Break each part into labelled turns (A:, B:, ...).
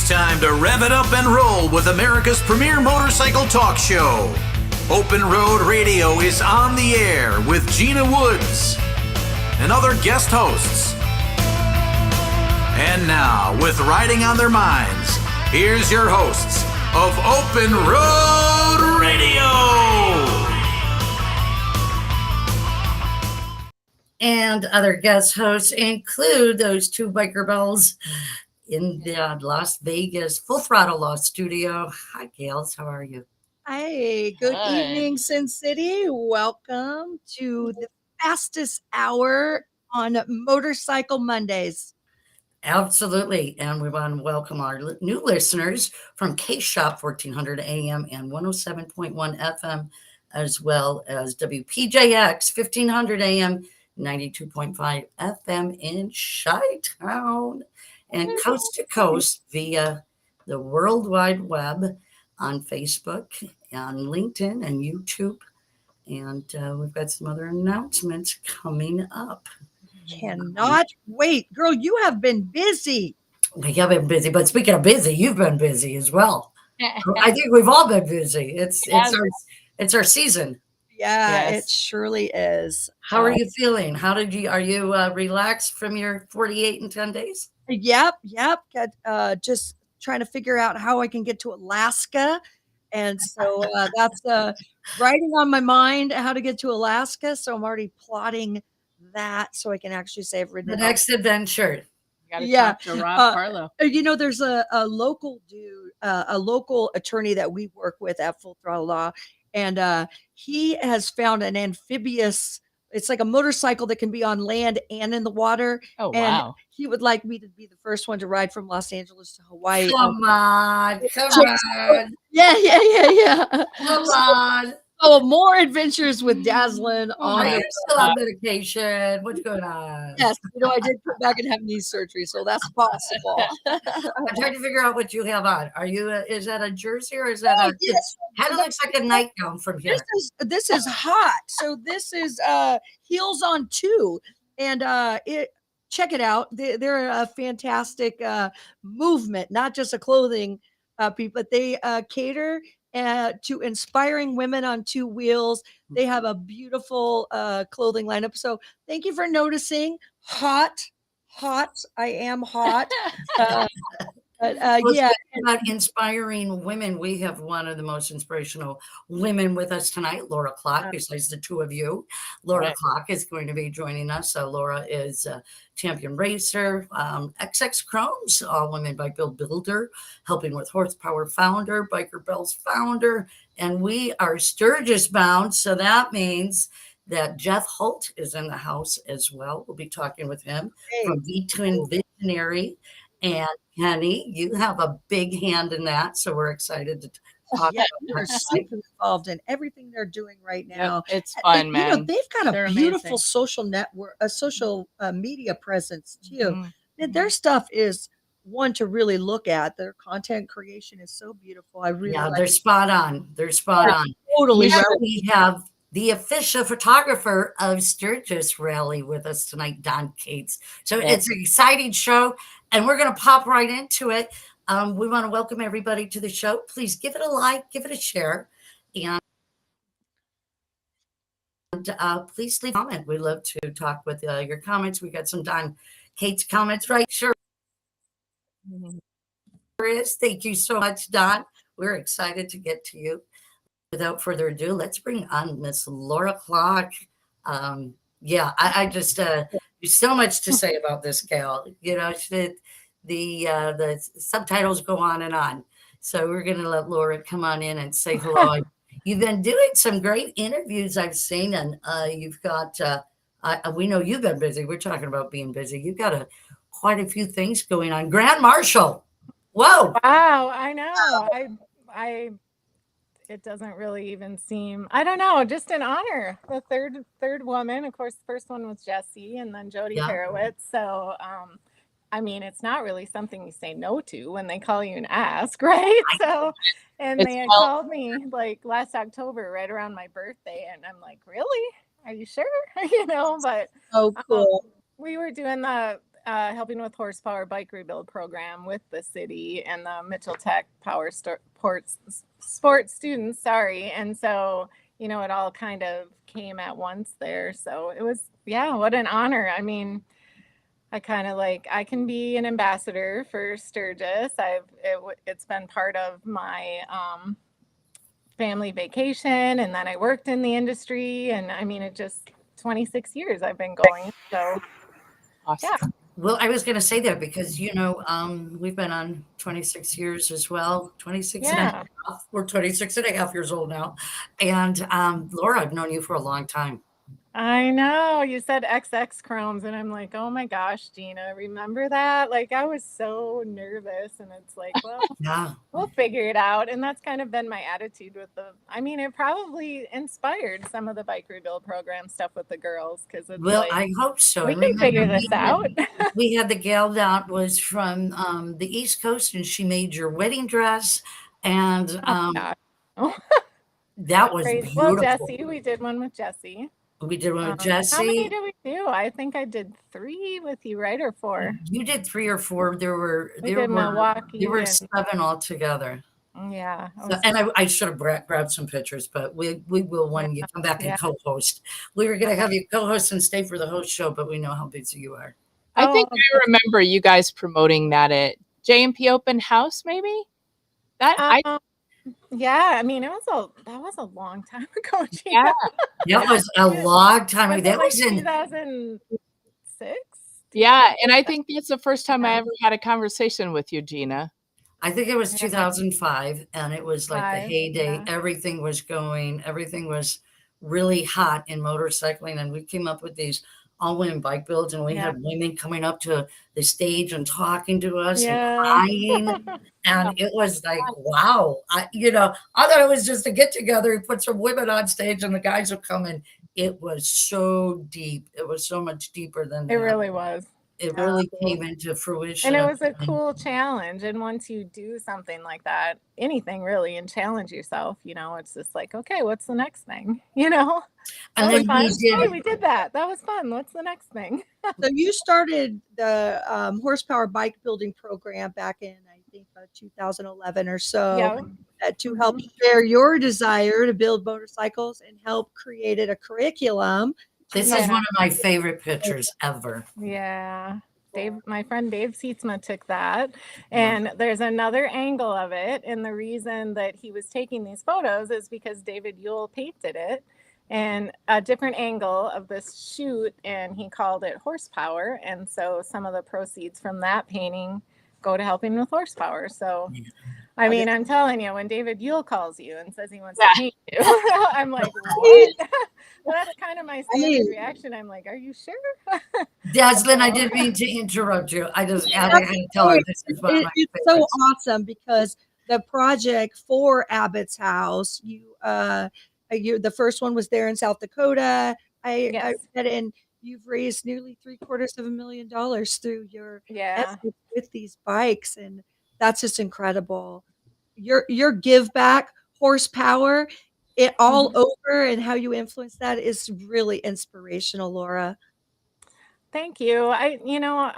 A: It's time to rev it up and roll with America's premier motorcycle talk show. Open Road Radio is on the air with Gina Woods and other guest hosts. And now, with riding on their minds, here's your hosts of Open Road Radio.
B: And other guest hosts include those two biker bells in the Las Vegas Full Throttle Law Studio. Hi, Gales. How are you?
C: Hi, good evening, Sin City. Welcome to the fastest hour on Motorcycle Mondays.
B: Absolutely. And we want to welcome our new listeners from K-Shop 1400 AM and 107.1 FM, as well as WPJX 1500 AM, 92.5 FM in Chi-Town, and coast to coast via the World Wide Web on Facebook, on LinkedIn, and YouTube. And we've got some other announcements coming up.
C: Cannot wait. Girl, you have been busy.
B: We have been busy, but speaking of busy, you've been busy as well. I think we've all been busy. It's our season.
C: Yeah, yes. It surely is.
B: How are you feeling? Are you relaxed from your 48 and 10 days?
C: Yep. Just trying to figure out how I can get to Alaska. And so that's writing on my mind how to get to Alaska. So I'm already plotting that so I can actually say I've ridden
B: the next adventure.
D: You gotta talk to Rob Carlo.
C: There's a local dude, a local attorney that we work with at Full Throttle Law. And he has found an amphibious, it's like a motorcycle that can be on land and in the water.
D: Oh,
C: and
D: wow.
C: He would like me to be the first one to ride from Los Angeles to Hawaii.
B: Come on.
C: Yeah.
B: Come on.
C: Oh, more adventures with Dazzlin.
B: Are you still on medication? What's going on?
C: Yes, I did come back and have knee surgery, so that's possible.
B: I'm trying to figure out what you have on. Is that a jersey or is that
C: yes.
B: Kind of looks like a nightgown from here.
C: This is hot. So this is heels on 2. And check it out. They're a fantastic movement, not just a clothing people, but they cater to inspiring women on 2 wheels. They have a beautiful clothing lineup. So thank you for noticing. Hot. I am hot.
B: About inspiring women, we have one of the most inspirational women with us tonight, Laura Clark, besides the two of you. Laura Clark is going to be joining us. So Laura is a champion racer, XX Chromes, All Women Bike Builder, Helping with Horsepower founder, Biker Bells founder, and we are STURGIS Bound. So that means that Jeff Holt is in the house as well. We'll be talking with him from V-Twin Visionary. And Penny, you have a big hand in that, so we're excited to talk about
C: they're super involved in everything they're doing right now.
D: Yep, it's fun, man.
C: They've got a beautiful social network, a social media presence too. Mm-hmm. Their stuff is one to really look at. Their content creation is so beautiful.
B: They're spot on. They're spot on.
C: Totally.
B: We have the official photographer of Sturgis Rally with us tonight, Don Cates. So it's an exciting show, and we're going to pop right into it. We want to welcome everybody to the show. Please give it a like, give it a share, and please leave a comment. We love to talk with your comments. We got some Don Cates comments, right? Sure. Thank you so much, Don. We're excited to get to you. Without further ado, let's bring on Miss Laura Clark. I just there's so much to say about this gal. The subtitles go on and on. So we're going to let Laura come on in and say hello. You've been doing some great interviews I've seen, and you've got. We know you've been busy. We're talking about being busy. You've got quite a few things going on. Grand Marshal. Whoa!
D: Wow, I know. It doesn't really even seem, I don't know, just an honor. The third woman, of course, the first one was Jessie and then Jody Harowitz. So, it's not really something you say no to when they call you and ask, right? So, and they had called me like last October, right around my birthday. And I'm like, really? Are you sure? But
C: oh, cool.
D: We were doing the helping with horsepower bike rebuild program with the city and the Mitchell Tech Power Sports students. Sorry. And so, you know, it all kind of came at once there. So it was, yeah, what an honor. I mean, I kind of like, I can be an ambassador for Sturgis. It's been part of my family vacation, and then I worked in the industry, and I mean, it just 26 years I've been going. So
E: Awesome.
D: yeah.
B: Well, I was going to say that because, you know, we've been on 26 years as well, 26 and a
D: Yeah.
B: half. We're 26 and a half years old now. And Laura, I've known you for a long time.
D: I know you said XX Chromes, and I'm like, oh my gosh, Gina, remember that? Like, I was so nervous, and it's like, well,
B: Yeah.
D: we'll figure it out. And that's kind of been my attitude with I mean, it probably inspired some of the bike rebuild program stuff with the girls, because it's
B: Well,
D: like,
B: I hope so.
D: we
B: And
D: can figure
B: remember,
D: this out.
B: we had the gal that was from the East Coast, and she made your wedding dress. And
D: Yeah.
B: that was
D: Great.
B: beautiful.
D: Well, Jesse, we did one with Jesse.
B: We did one with
D: How many
B: Jesse.
D: did we do? I think I did 3 with you, right? Or 4?
B: You did 3 or 4.
D: We did Milwaukee.
B: There were
D: and,
B: 7 altogether.
D: yeah.
B: So, and I should have grabbed some pictures, but we will when you come back and co-host. We were going to have you co-host and stay for the host show, but we know how busy you are.
E: I think I remember you guys promoting that at J&P Open House, maybe?
D: Yeah, I mean, that was a long time ago, Gina.
E: Yeah.
B: That was a long time ago. That was in
D: 2006.
E: Yeah, and I think that's the first time I ever had a conversation with you, Gina.
B: I think it was 2005, and it was like the heyday.
D: Yeah.
B: Everything was really hot in motorcycling, and we came up with these all-women bike builds, and we had women coming up to the stage and talking to us and crying, and it was like, wow. I thought it was just a get-together. We put some women on stage, and the guys would come in. It was so deep. It was so much deeper than
D: it really was.
B: It really came into fruition.
D: And it was a cool challenge. And once you do something like that, anything really, and challenge yourself, it's just like, okay, what's the next thing? And then we did that. That was fun. What's the next thing?
C: So you started the horsepower bike building program back in, I think, 2011 or so, to help share your desire to build motorcycles and help created a curriculum.
B: This is one of my favorite pictures ever.
D: Yeah. My friend Dave Seatsma took that, and there's another angle of it. And the reason that he was taking these photos is because David Yule painted it, and a different angle of this shoot, and he called it horsepower. And so some of the proceeds from that painting go to helping with horsepower. So, I mean, I'm telling you, when David Yule calls you and says he wants to paint you, I'm like, what? Well, that's kind of my standard reaction. I'm like, are you sure?
B: Dazzlin, I didn't mean to interrupt you. I had to tell her this is one of my
C: It's so awesome because the project for Abbott's House, the first one was there in South Dakota. I read it, and you've raised nearly $750,000 through your efforts with these bikes, and that's just incredible. Your give back horsepower, it all over, and how you influence that is really inspirational, Laura.
D: Thank you. I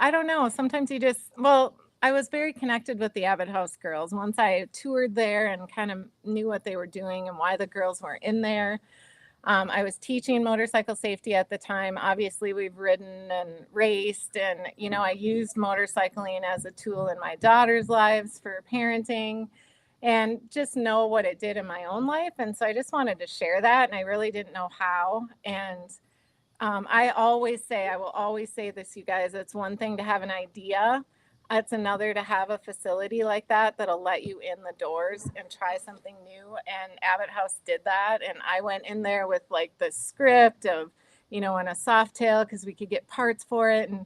D: don't know. Sometimes I was very connected with the Abbott House girls. Once I toured there and kind of knew what they were doing and why the girls were in there. I was teaching motorcycle safety at the time. Obviously, we've ridden and raced, and, I used motorcycling as a tool in my daughter's lives for parenting and just know what it did in my own life. And so I just wanted to share that, and I really didn't know how. And I will always say this, you guys, it's one thing to have an idea. It's another to have a facility like that that'll let you in the doors and try something new. And Abbott House did that. And I went in there with like the script of, and a soft tail because we could get parts for it, and,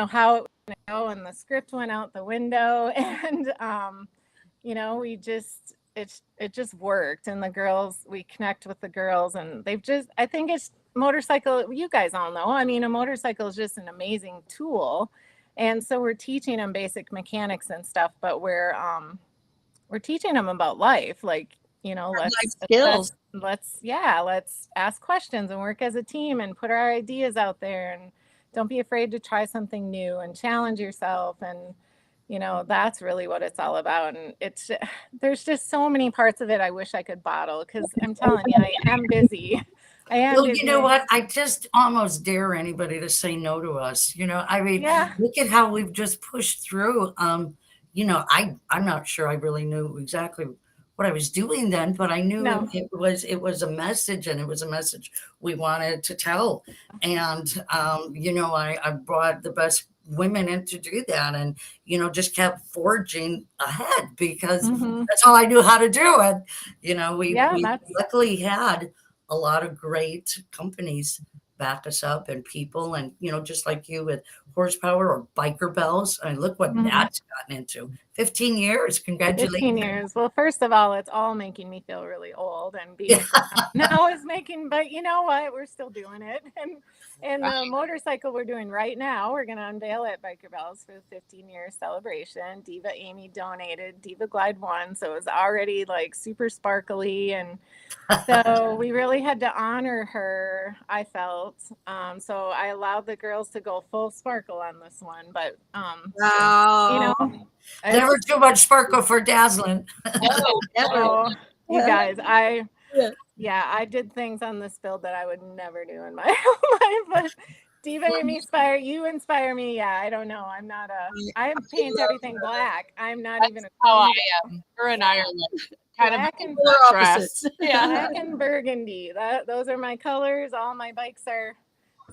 D: how it was going to go. And the script went out the window. And, it just worked. And the girls, we connect with the girls, and I think it's motorcycle. You guys all know, I mean, a motorcycle is just an amazing tool. And so we're teaching them basic mechanics and stuff, but we're teaching them about life. Like, let's ask questions and work as a team and put our ideas out there and don't be afraid to try something new and challenge yourself. And, that's really what it's all about. And there's just so many parts of it I wish I could bottle, because I'm telling you, I am busy.
B: Well, you know what? I just almost dare anybody to say no to us. I mean, look at how we've just pushed through. I'm not sure I really knew exactly what I was doing then, but I knew it was a message, and it was a message we wanted to tell. And I brought the best women in to do that, and just kept forging ahead, because that's all I knew how to do. And we luckily had a lot of great companies back us up, and people, and just like you with Horsepower or Biker Bells. I mean, look what that's gotten into. 15 years. Congratulations.
D: 15 years. Well, first of all, it's all making me feel really old, and being now is making, but you know what? We're still doing it. And the motorcycle we're doing right now, we're going to unveil at Biker Bells for the 15-year celebration. Diva Amy donated Diva Glide 1, so it was already like super sparkly, and so we really had to honor her, I felt. So I allowed the girls to go full sparkle on this one, but
B: never too much sparkle for Dazzlin.
D: Oh, you guys, I did things on this build that I would never do in my life, but Diva Amy you inspire me. Yeah, I don't know. I paint everything black. I'm not even a
E: how I am. We're in Ireland. Kind
D: black
E: of
D: and
E: dress.
D: Black and burgundy. Those are my colors. All my bikes are.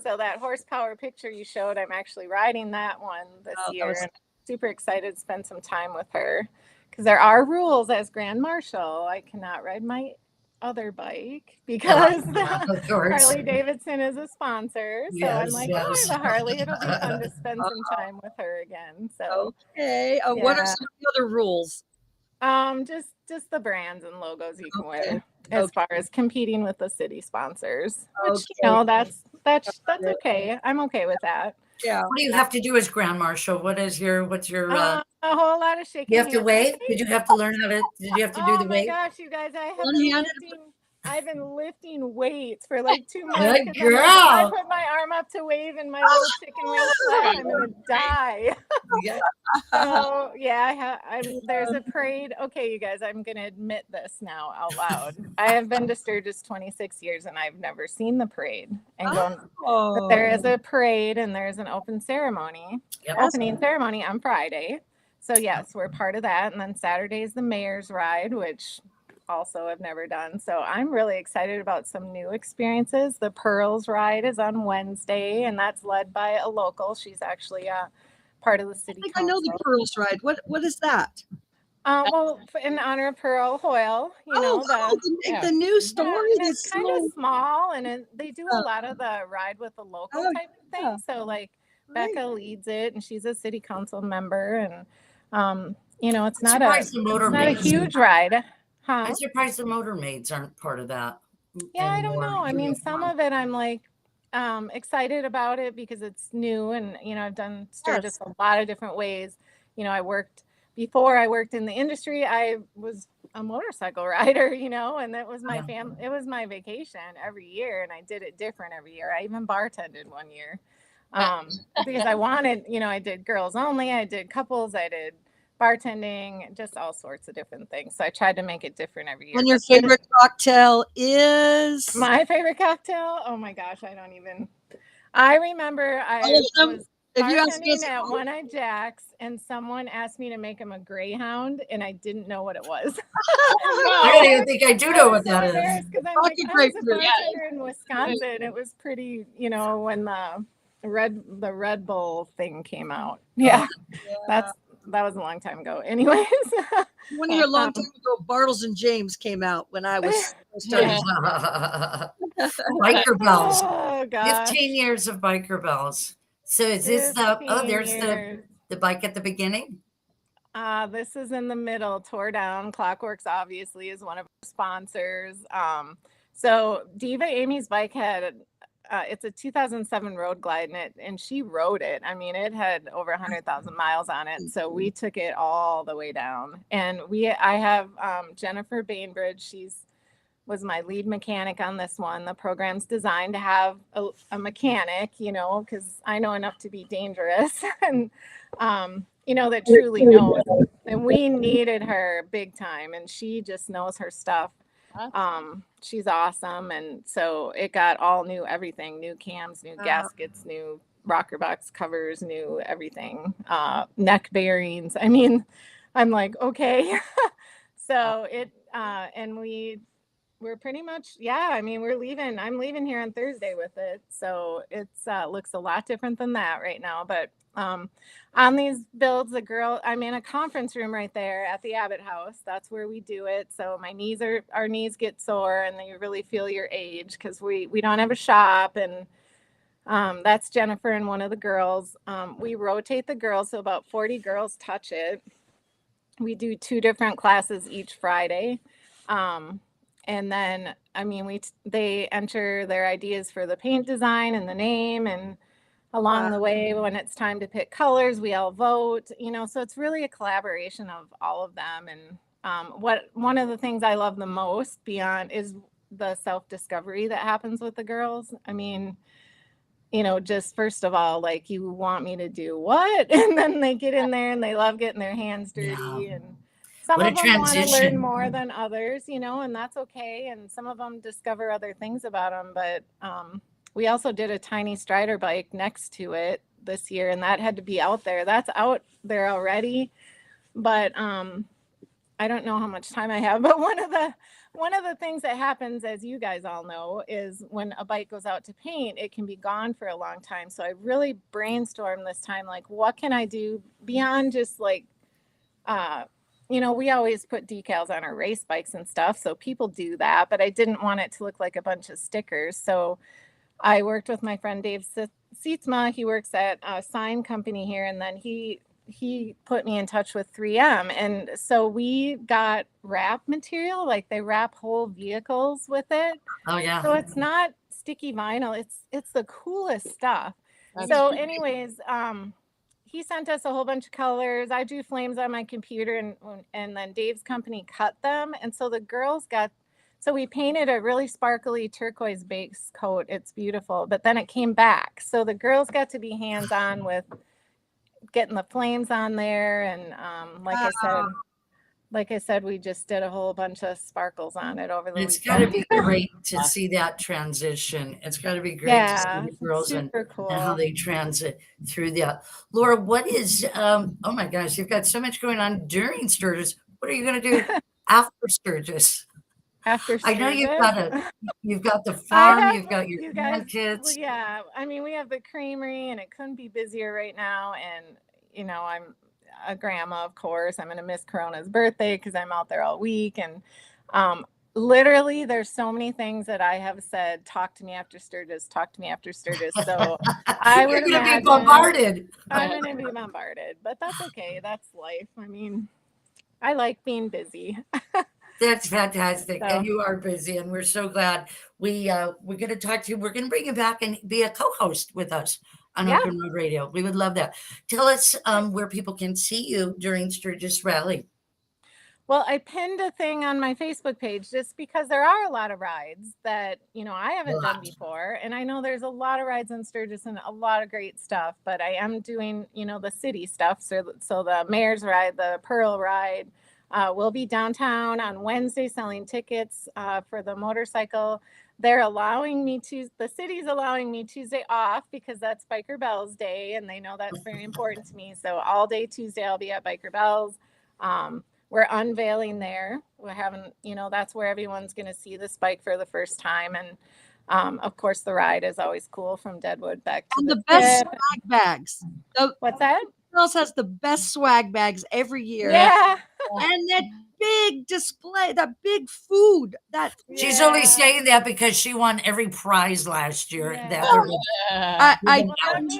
D: So that Horsepower picture you showed, I'm actually riding that one this year. And I'm super excited to spend some time with her, because there are rules as Grand Marshal. I cannot ride my other bike because Harley Davidson is a sponsor. So I'm like, I have a Harley. It'll be fun to spend some time with her again. So
C: okay. What are some of the other rules?
D: Just the brands and logos you can wear, as far as competing with the city sponsors. Which that's okay. I'm okay with that.
C: Yeah.
B: What do you have to do as Grand Marshal? What's your
D: a whole lot of shaking.
B: You have to wave? Did you have to learn how to did you have to do the wave?
D: Oh my gosh, you guys, I've been lifting weights for like 2 months.
B: Good girl.
D: I put my arm up to wave in my little chicken wing flag. I'm gonna die. So there's a parade. Okay, you guys, I'm gonna admit this now out loud. I have been to Sturgis 26 years, and I've never seen the parade. But there is a parade, and there's an opening ceremony on Friday. So yes, we're part of that. And then Saturday is the mayor's ride, which also I've never done. So I'm really excited about some new experiences. The Pearls ride is on Wednesday, and that's led by a local. She's actually part of the city council.
C: I know the Pearls ride. What is that?
D: Well, in honor of Pearl Hoyle,
C: the new story.
D: It's kind of small, and they do a lot of the ride with the local type of thing. So like Becca leads it, and she's a city council member, and it's not a huge ride. Huh?
B: I'm surprised the motor maids aren't part of that.
D: Yeah, I don't know. I mean, some of it I'm like excited about it because it's new, and I've done Sturgis a lot of different ways. Before I worked in the industry, I was a motorcycle rider, and that was my family. It was my vacation every year, and I did it different every year. I even bartended one year because I wanted, I did girls only, I did couples, I did bartending, just all sorts of different things. So I tried to make it different every year.
C: And your favorite cocktail is?
D: My favorite cocktail? Oh my gosh, I remember I was bartending at One Eye Jack's, and someone asked me to make him a Greyhound, and I didn't know what it was.
B: I don't even think I do know what that is.
D: Because I was a bartender in Wisconsin. It was pretty, when the Red Bull thing came out. Yeah. That was a long time ago. Anyways.
C: One year, a long time ago, Bartles and James came out when I was starting.
B: Biker Bells.
D: Oh, gosh.
B: 15 years of Biker Bells. So is this the bike at the beginning?
D: This is in the middle, tore down. Clockworks obviously is one of our sponsors. So Diva Amy's bike had it's a 2007 Road Glide, and she rode it. I mean, it had over 100,000 miles on it. So we took it all the way down. And I have Jennifer Bainbridge. She's was my lead mechanic on this one. The program's designed to have a mechanic, you know, because I know enough to be dangerous and, you know, that truly knows. And we needed her big time, and she just knows her stuff. She's awesome. And so it got all new everything, new cams, new gaskets, new rocker box covers, new everything, neck bearings. I mean, I'm like, okay. So it, and we're pretty much, yeah, I mean, I'm leaving here on Thursday with it. So it's, looks a lot different than that right now. But, on these builds, I'm in a conference room right there at the Abbott House. That's where we do it. So our knees get sore, and then you really feel your age because we don't have a shop. And, that's Jennifer and one of the girls. We rotate the girls. So about 40 girls touch it. We do 2 different classes each Friday. And then, I mean, they enter their ideas for the paint design and the name, and along the way, when it's time to pick colors, we all vote, you know, so it's really a collaboration of all of them. And one of the things I love the most beyond is the self-discovery that happens with the girls. I mean, you know, just first of all, like, you want me to do what? And then they get in there and they love getting their hands dirty. And some of them want to learn more than others, you know, and that's okay. And some of them discover other things about them. But we also did a tiny Strider bike next to it this year, and that had to be out there. That's out there already. But I don't know how much time I have, but one of the things that happens, as you guys all know, is when a bike goes out to paint, it can be gone for a long time. So I really brainstormed this time, like, what can I do beyond just like, you know, we always put decals on our race bikes and stuff, so people do that, but I didn't want it to look like a bunch of stickers. So I worked with my friend Dave Sietsma. He works at a sign company here, and then he put me in touch with 3M. And so we got wrap material, like they wrap whole vehicles with it.
B: Oh yeah.
D: So it's not sticky vinyl. It's the coolest stuff. So anyways, he sent us a whole bunch of colors. I drew flames on my computer, and then Dave's company cut them. And so the girls so we painted a really sparkly turquoise base coat. It's beautiful, but then it came back. So the girls got to be hands-on with getting the flames on there. And like I said, we just did a whole bunch of sparkles on it over the weekend.
B: It's got to be great to see that transition. It's got to be great to see the girls and how they transit through that. Laura, what is, oh my gosh, you've got so much going on during Sturgis. What are you going to do after Sturgis?
D: After Sturgis?
B: I know you've got the farm, you've got your grandkids.
D: Well, yeah, I mean, we have the creamery, and it couldn't be busier right now. And, you know, I'm a grandma, of course. I'm going to miss Corona's birthday because I'm out there all week. And literally, there's so many things that I have said, talk to me after Sturgis, talk to me after Sturgis. So I would
B: You're going to be bombarded.
D: I'm going to be bombarded, but that's okay. That's life. I mean, I like being busy.
B: That's fantastic. So, and you are busy, and we're so glad we're going to talk to you. We're going to bring you back and be a co-host with us on Open Road Radio. We would love that. Tell us where people can see you during Sturgis Rally.
D: Well, I pinned a thing on my Facebook page just because there are a lot of rides that, you know, I haven't done before. And I know there's a lot of rides in Sturgis and a lot of great stuff, but I am doing, you know, the city stuff. So the Mayor's Ride, the Pearl Ride, we'll be downtown on Wednesday selling tickets for the motorcycle. They're allowing me the city's allowing me Tuesday off because that's Biker Bells Day, and they know that's very important to me. So all day Tuesday, I'll be at Biker Bells. We're unveiling there. We're having, you know, that's where everyone's going to see this bike for the first time. And of course, the ride is always cool from Deadwood back to
C: the best swag bags.
D: What's that?
C: Girls has the best swag bags every year.
D: Yeah.
C: And that big display, that big food.
B: She's only saying that because she won every prize last year.
C: Yeah. I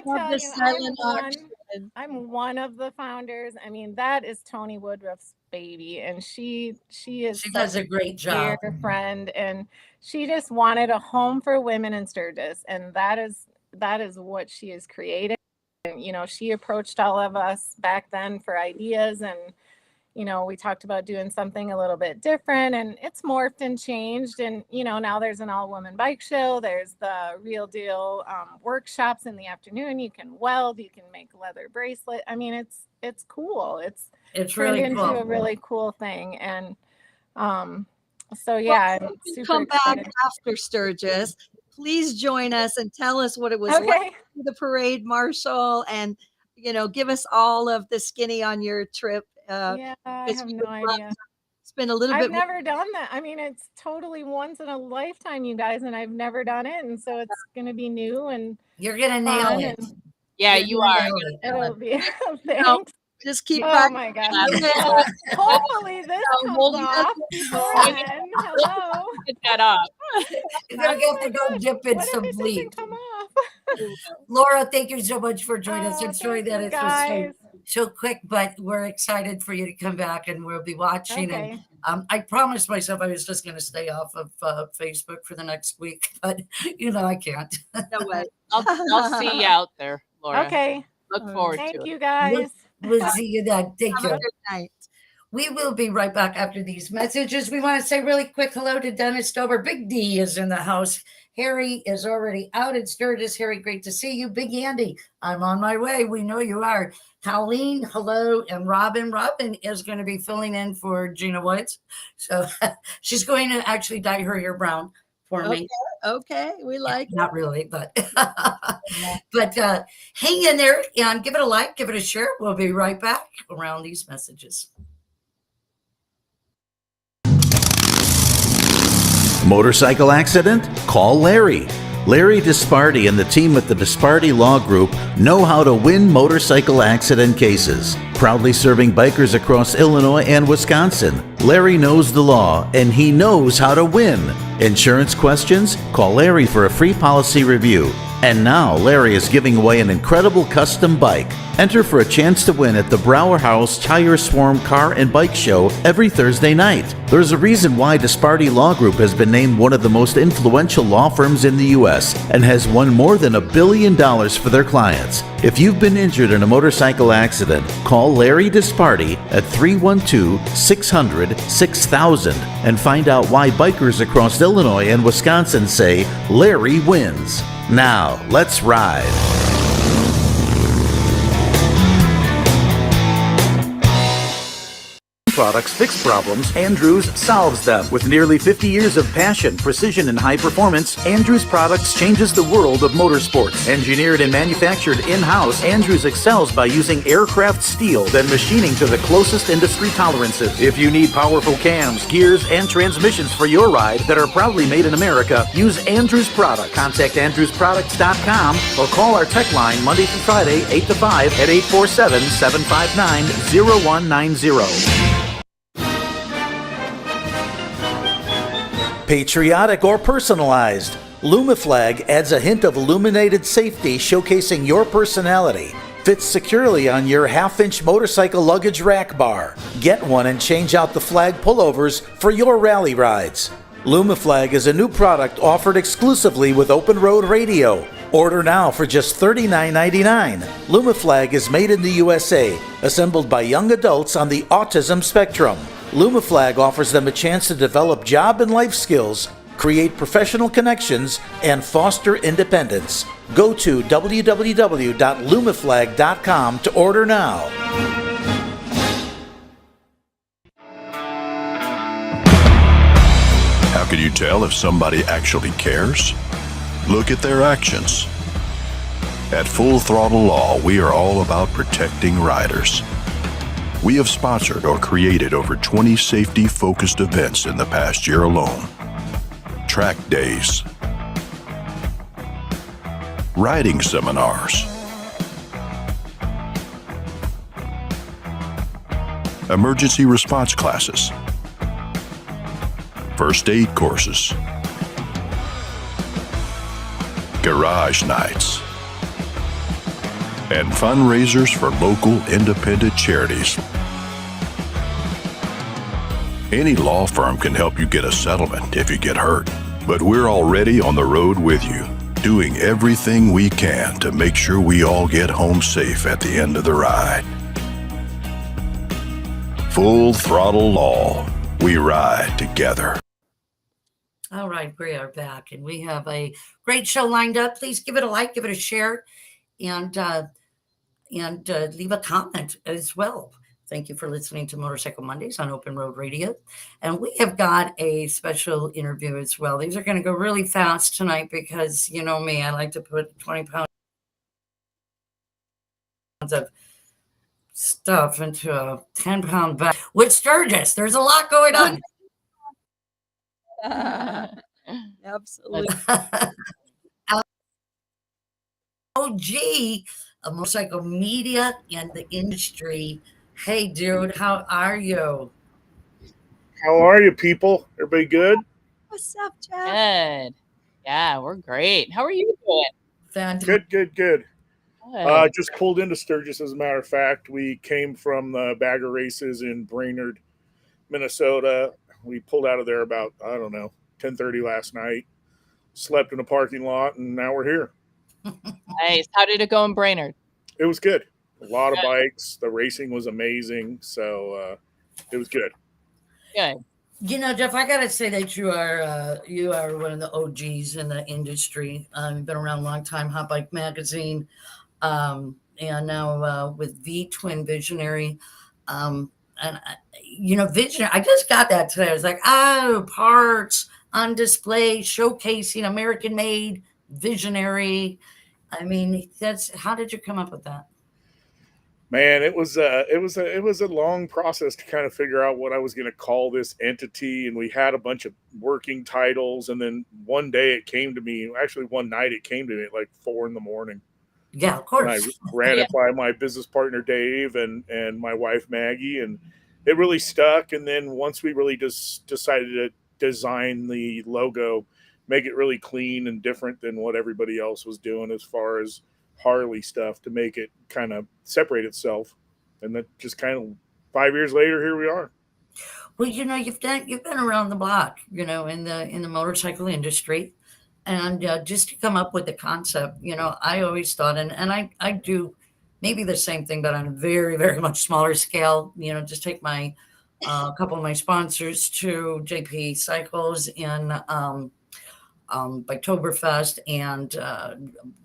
C: love the silent auction.
D: I'm one of the founders. I mean, that is Tony Woodruff's baby, and she
B: does a great job.
D: Dear friend, and she just wanted a home for women in Sturgis, and that is what she has created. And, you know, she approached all of us back then for ideas, and we talked about doing something a little bit different, and it's morphed and changed. And, now there's an all-woman bike show. There's the Real Deal workshops in the afternoon. You can weld, you can make leather bracelet. I mean, it's cool. It's
B: It's
D: turned
B: really
D: into
B: cool.
D: a really cool thing. And so, yeah,
C: Well,
D: I'm
C: you
D: super
C: come back
D: excited.
C: after Sturgis. Please join us and tell us what it was
D: Okay.
C: like for the parade marshal, and give us all of the skinny on your trip.
D: Yeah, I
C: because
D: have
C: we
D: no
C: would love
D: idea.
C: to spend a little
D: I've
C: bit more.
D: never done that. I mean, it's totally once in a lifetime, you guys, and I've never done it. And so it's going to be new and
B: You're gonna nail
D: fun,
B: it.
D: and
E: Yeah,
B: You're
E: you
B: gonna
E: are.
B: nail it.
D: it'll be,
C: No,
D: thanks.
C: just keep
D: Oh
C: practicing.
D: my gosh.
E: Yeah.
D: Hopefully this
C: Hold
D: comes
C: on.
D: off before then. Hello.
E: Get that up.
B: You're gonna
D: Oh
B: have to
D: my
B: go
D: gosh,
B: dip in
D: what if
B: some
D: it
B: bleach.
D: doesn't come off?
B: Laura, thank you so much for joining us.
D: Oh,
B: I'm sorry
D: thank
B: that
D: you
B: it was
D: guys.
B: so quick, but we're excited for you to come back, and we'll be watching.
D: Okay.
B: And I promised myself I was just going to stay off of Facebook for the next week, but I can't.
C: No way.
E: I'll see you out there, Laura.
D: Okay.
E: Look forward to
D: Thank
E: it.
D: you guys.
B: We'll see you then. Thank
C: Have a
B: you.
C: good night.
B: We will be right back after these messages. We want to say really quick hello to Dennis Dober. Big D is in the house. Harry is already out at Sturgis. Harry, great to see you. Big Andy, I'm on my way. We know you are. Colleen, hello. And Robin. Robin is going to be filling in for Gina Woods. So she's going to actually dye her hair brown for me.
C: Okay, we like
B: Not really, but hang in there and give it a like, give it a share. We'll be right back around these messages.
A: Motorcycle accident? Call Larry. Larry Disparty and the team at the Disparty Law Group know how to win motorcycle accident cases. Proudly serving bikers across Illinois and Wisconsin, Larry knows the law and he knows how to win. Insurance questions? Call Larry for a free policy review. And now Larry is giving away an incredible custom bike. Enter for a chance to win at the Brower House Tire Swarm Car and Bike Show every Thursday night. There's a reason why Disparty Law Group has been named one of the most influential law firms in the U.S. and has won more than $1 billion for their clients. If you've been injured in a motorcycle accident, call Larry Disparty at 312-600-6000 and find out why bikers across Illinois and Wisconsin say Larry wins. Now, let's ride. Products fix problems, Andrews solves them. With nearly 50 years of passion, precision, and high performance, Andrews Products changes the world of motorsports. Engineered and manufactured in-house, Andrews excels by using aircraft steel, then machining to the closest industry tolerances. If you need powerful cams, gears, and transmissions for your ride that are proudly made in America, use Andrews Products. Contact AndrewsProducts.com or call our tech line Monday through Friday, 8 to 5 at 847-759-0190. Patriotic or personalized, Lumiflag adds a hint of illuminated safety showcasing your personality. Fits securely on your half-inch motorcycle luggage rack bar. Get one and change out the flag pullovers for your rally rides. Lumiflag is a new product offered exclusively with Open Road Radio. Order now for just $39.99. Lumiflag is made in the USA, assembled by young adults on the autism spectrum. Lumiflag offers them a chance to develop job and life skills, create professional connections, and foster independence. Go to www.lumiflag.com to order now.
F: How can you tell if somebody actually cares? Look at their actions. At Full Throttle Law, we are all about protecting riders. We have sponsored or created over 20 safety-focused events in the past year alone. Track days, riding seminars, emergency response classes, first aid courses, garage nights, and fundraisers for local independent charities. Any law firm can help you get a settlement if you get hurt, but we're already on the road with you, doing everything we can to make sure we all get home safe at the end of the ride. Full Throttle Law. We ride together.
B: All right, we are back, and we have a great show lined up. Please give it a like, give it a share, and leave a comment as well. Thank you for listening to Motorcycle Mondays on Open Road Radio. And we have got a special interview as well. These are going to go really fast tonight because, you know me, I like to put 20 pounds of stuff into a 10-pound bag with Sturgis. There's a lot going on.
C: Absolutely.
B: OG of motorcycle media and the industry. Hey, dude, how are you?
G: How are you, people? Everybody good?
C: What's up, Jeff?
E: Good. Yeah, we're great. How are you doing?
B: Fantastic.
G: Good.
E: Good.
G: Just pulled into Sturgis, as a matter of fact. We came from the bagger races in Brainerd, Minnesota. We pulled out of there about, 10:30 last night. Slept in a parking lot, and now we're here.
E: Nice. How did it go in Brainerd?
G: It was good. A lot of bikes. The racing was amazing, so it was good.
E: Good.
B: You know, Jeff, I gotta say that you are one of the OGs in the industry. You've been around a long time. Hot Bike Magazine, and now with V Twin Visionary, Visionary. I just got that today. I was like, oh, parts on display, showcasing American-made Visionary. I mean, how did you come up with that?
G: Man, it was a long process to kind of figure out what I was going to call this entity, and we had a bunch of working titles, and then one day it came to me. Actually, one night it came to me at like 4 a.m.
B: Yeah, of course.
G: And I ran it by my business partner Dave and my wife Maggie, and it really stuck. And then once we really just decided to design the logo, make it really clean and different than what everybody else was doing as far as Harley stuff, to make it kind of separate itself. And that just kind of 5 years later, here we are.
B: Well, you've been around the block, in the motorcycle industry, and just to come up with the concept, I always thought, and I do maybe the same thing, but on a very, very much smaller scale. Just take my couple of my sponsors to JP Cycles in Biketoberfest and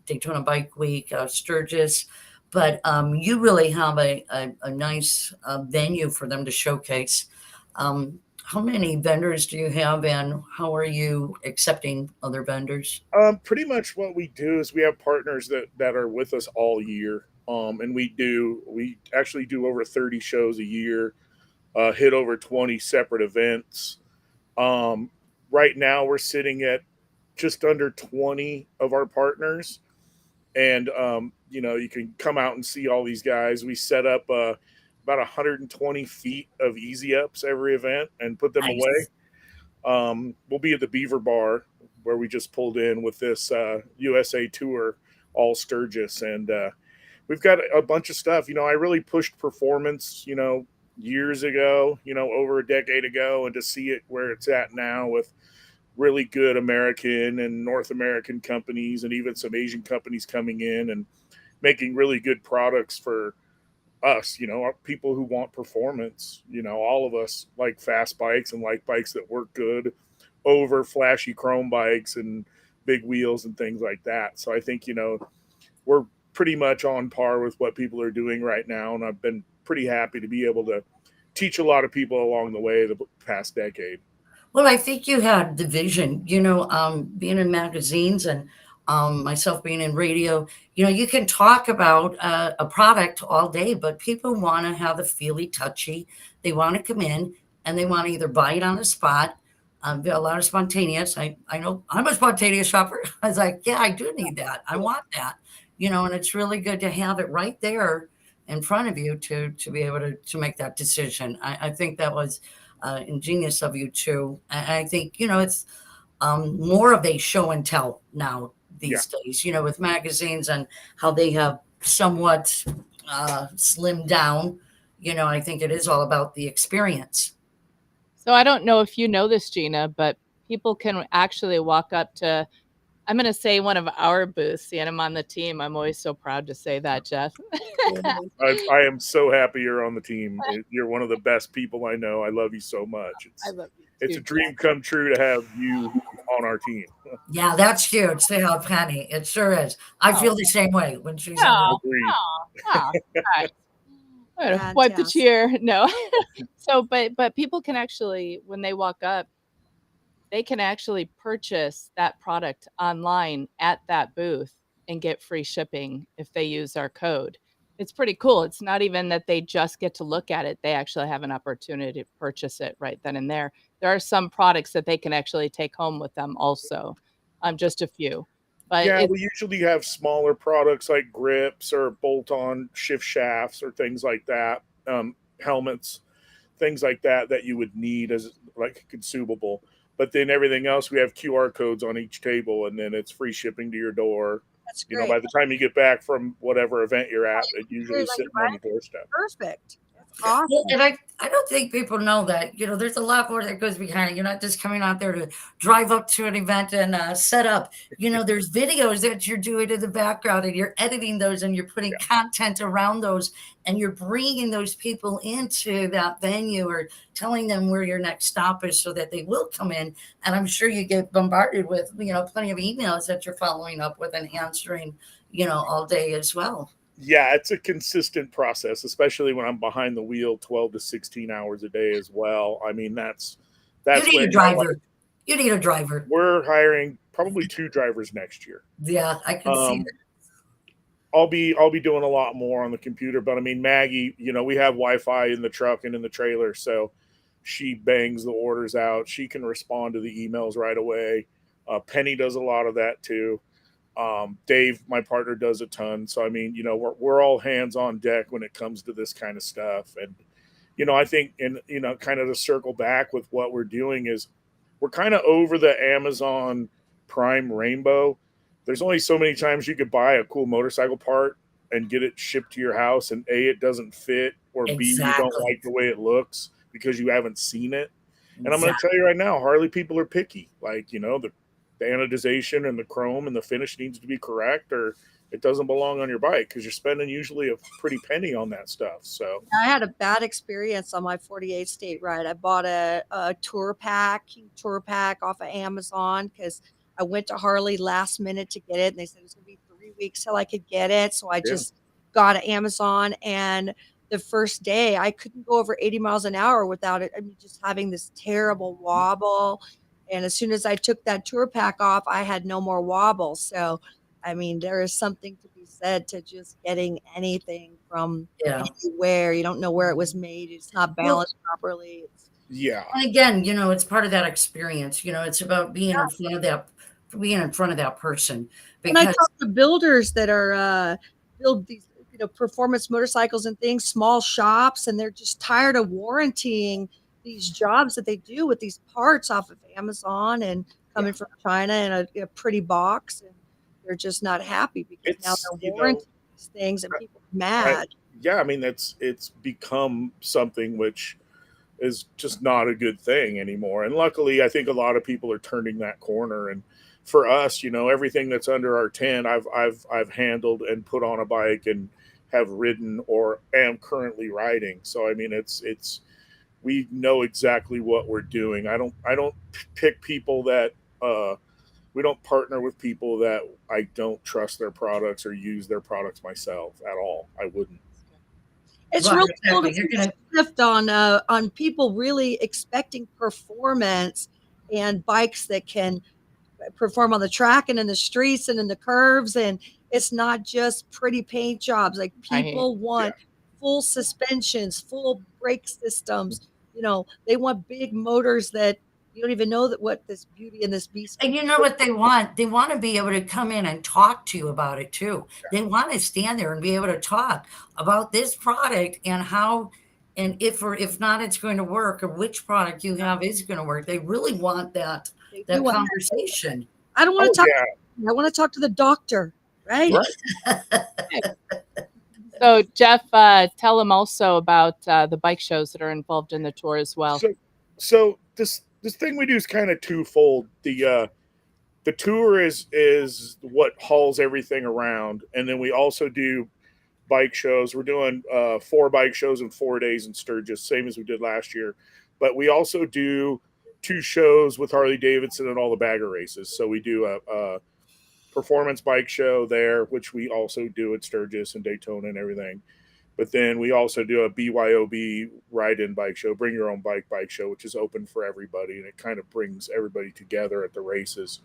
B: Daytona Bike Week, Sturgis. But you really have a nice venue for them to showcase. How many vendors do you have, and how are you accepting other vendors?
G: Pretty much what we do is we have partners that are with us all year. And we actually do over 30 shows a year, hit over 20 separate events. Right now we're sitting at just under 20 of our partners. And, you can come out and see all these guys. We set up about 120 feet of easy ups every event and put them away. We'll be at the Beaver Bar, where we just pulled in with this USA tour, all Sturgis. And we've got a bunch of stuff. I really pushed performance, years ago, over a decade ago, and to see it where it's at now with really good American and North American companies, and even some Asian companies coming in and making really good products for us, people who want performance. All of us like fast bikes and like bikes that work good over flashy chrome bikes and big wheels and things like that. So I think, we're pretty much on par with what people are doing right now. And I've been pretty happy to be able to teach a lot of people along the way the past decade.
B: Well, I think you had the vision, being in magazines and myself being in radio. You can talk about a product all day, but people want to have the feely, touchy. They want to come in and they want to either buy it on the spot. A lot of spontaneous. I know I'm a spontaneous shopper. I was like, yeah, I do need that. I want that, and it's really good to have it right there in front of you to be able to make that decision. I think that was ingenious of you too. I think, it's more of a show and tell now these days, with magazines and how they have somewhat slimmed down. I think it is all about the experience.
E: So I don't know if you know this, Gina, but people can actually walk up to I'm going to say one of our booths, seeing him on the team. I'm always so proud to say that, Jeff.
G: I am so happy you're on the team. You're one of the best people I know. I love you so much.
E: I love you.
G: It's
E: too,
G: a dream
E: Jeff.
G: come true to have you on our team.
B: Yeah, that's huge. Say how Penny. It sure is. I feel the same way when she's on.
E: Oh,
G: Agreed.
E: oh, right. I'm gonna wipe the chair. No. So, but people can actually, when they walk up, they can actually purchase that product online at that booth and get free shipping if they use our code. It's pretty cool. It's not even that they just get to look at it. They actually have an opportunity to purchase it right then and there. There are some products that they can actually take home with them also, just a few. But
G: yeah, we usually have smaller products like grips or bolt-on shift shafts or things like that, helmets, things like that you would need as like a consumable. But then everything else, we have QR codes on each table, and then it's free shipping to your door.
C: That's
G: You
C: great.
G: know, by the time you get back from whatever event you're at, it usually is sitting on your doorstep.
C: Perfect. That's awesome.
B: Well, and I don't think people know that, you know, there's a lot more that goes behind it. You're not just coming out there to drive up to an event and set up. You know, there's videos that you're doing in the background, and you're editing those, and you're putting content around those, and you're bringing those people into that venue or telling them where your next stop is so that they will come in. And I'm sure you get bombarded with, you know, plenty of emails that you're following up with and answering, you know, all day as well.
G: Yeah, it's a consistent process, especially when I'm behind the wheel 12 to 16 hours a day as well. I mean, that's
B: you need
G: when
B: a driver. You need a driver.
G: We're hiring probably 2 drivers next year.
B: Yeah, I can see that.
G: I'll be doing a lot more on the computer, but I mean, Maggie, you know, we have Wi-Fi in the truck and in the trailer, so she bangs the orders out. She can respond to the emails right away. Penny does a lot of that too. Dave, my partner, does a ton. So, I mean, you know, we're all hands on deck when it comes to this kind of stuff. And, you know, I think, and, you know, kind of to circle back with what we're doing is we're kind of over the Amazon Prime Rainbow. There's only so many times you could buy a cool motorcycle part and get it shipped to your house, and A, it doesn't fit, or B, you don't like the way it looks because you haven't seen it. And I'm going to tell you right now, Harley people are picky. Like, you know, the anodization and the chrome and the finish needs to be correct, or it doesn't belong on your bike because you're spending usually a pretty penny on that stuff. So
C: I had a bad experience on my 48 state ride. I bought a tour pack off of Amazon because I went to Harley last minute to get it, and they said it was going to be 3 weeks till I could get it. So I just got an Amazon, and the first day I couldn't go over 80 miles an hour without it. I mean, just having this terrible wobble. And as soon as I took that tour pack off, I had no more wobble. So, I mean, there is something to be said to just getting anything from anywhere. You don't know where it was made. It's not balanced properly.
B: And again, you know, it's part of that experience. You know, it's about being in front of that person.
C: And I talk to builders that are build these, you know, performance motorcycles and things, small shops, and they're just tired of warrantying these jobs that they do with these parts off of Amazon and coming from China in a pretty box, and they're just not happy because now they're warranting these things, and people are mad.
G: I mean, it's become something which is just not a good thing anymore. And luckily, I think a lot of people are turning that corner. And for us, you know, everything that's under our tent, I've handled and put on a bike and have ridden or am currently riding. So I mean, it's we know exactly what we're doing. I don't pick people that we don't partner with people that I don't trust their products or use their products myself at all. I wouldn't.
C: It's really cool to shift on people really expecting performance and bikes that can perform on the track and in the streets and in the curves. And it's not just pretty paint jobs. Like people want full suspensions, full brake systems. You know, they want big motors that you don't even know that what this beauty and this beast.
B: And you know what they want? They want to be able to come in and talk to you about it too. They want to stand there and be able to talk about this product and how, and if or if not, it's going to work, or which product you have is going to work. They really want that conversation.
C: I don't want to talk. I want to talk to the doctor, right?
E: So Jeff, tell them also about the bike shows that are involved in the tour as well.
G: So this thing we do is kind of twofold. the tour is what hauls everything around, and then we also do bike shows. We're doing 4 bike shows in 4 days in Sturgis, same as we did last year. But we also do 2 shows with Harley Davidson and all the bagger races. So we do a performance bike show there, which we also do at Sturgis and Daytona and everything. But then we also do a BYOB ride-in bike show, bring your own bike show, which is open for everybody, and it kind of brings everybody together at the races.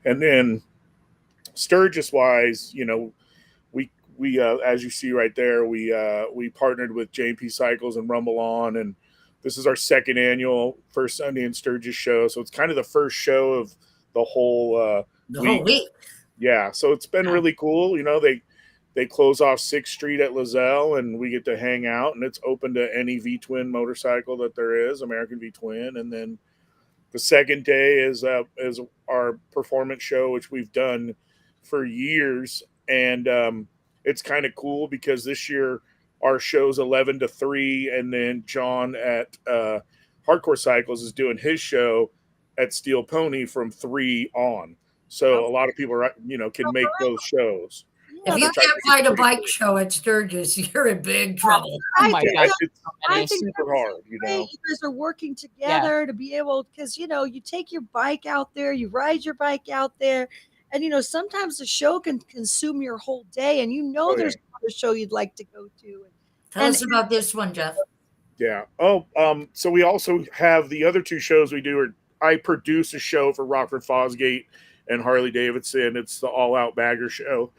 G: And then Sturgis wise, you know, we as you see right there, we partnered with J&P Cycles and Rumble On, and this is our 2nd annual First Sunday in Sturgis show. So it's kind of the first show of the whole
B: week.
G: Yeah, so it's been really cool. You know, they close off 6th Street at Lozelle, and we get to hang out, and it's open to any V-twin motorcycle that there is, American V-twin. And then the second day is our performance show, which we've done for years, and it's kind of cool because this year our show's 11 to 3, and then John at Hardcore Cycles is doing his show at Steel Pony from 3 on. So a lot of people, you know, can make those shows.
B: If you can't find a bike show at Sturgis, you're in big trouble.
E: Oh my gosh.
C: I think
G: super hard, you know.
C: You guys are working together to be able, because, you know, you take your bike out there, you ride your bike out there, and, you know, sometimes the show can consume your whole day, and you know there's another show you'd like to go to.
B: Tell us about this one, Jeff.
G: Yeah. So we also have the other 2 shows we do. I produce a show for Rockford Fosgate and Harley Davidson. It's the All Out Bagger Show.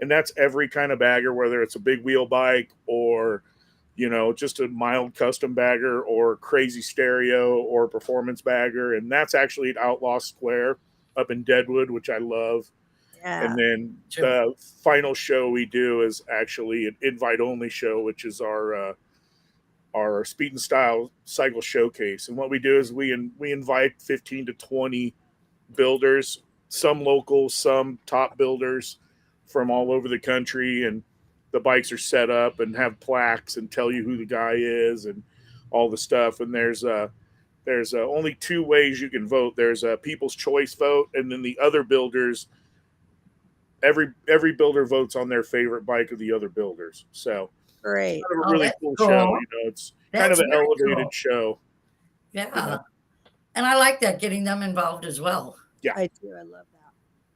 G: And that's every kind of bagger, whether it's a big wheel bike or, you know, just a mild custom bagger or crazy stereo or performance bagger. And that's actually at Outlaw Square up in Deadwood, which I love. Yeah. And then the final show we do is actually an invite-only show, which is our Speed and Style Cycle Showcase. And what we do is we invite 15 to 20 builders, some local, some top builders from all over the country, and the bikes are set up and have plaques and tell you who the guy is and all the stuff. And there's only 2 ways you can vote. There's a people's choice vote, and then the other builders, every builder votes on their favorite bike of the other builders. So
C: great,
G: it's kind of a really cool show. You know, it's kind of an elevated show.
B: Yeah,
G: you know?
B: And I like that, getting them involved as well.
G: Yeah,
C: I do. I love that.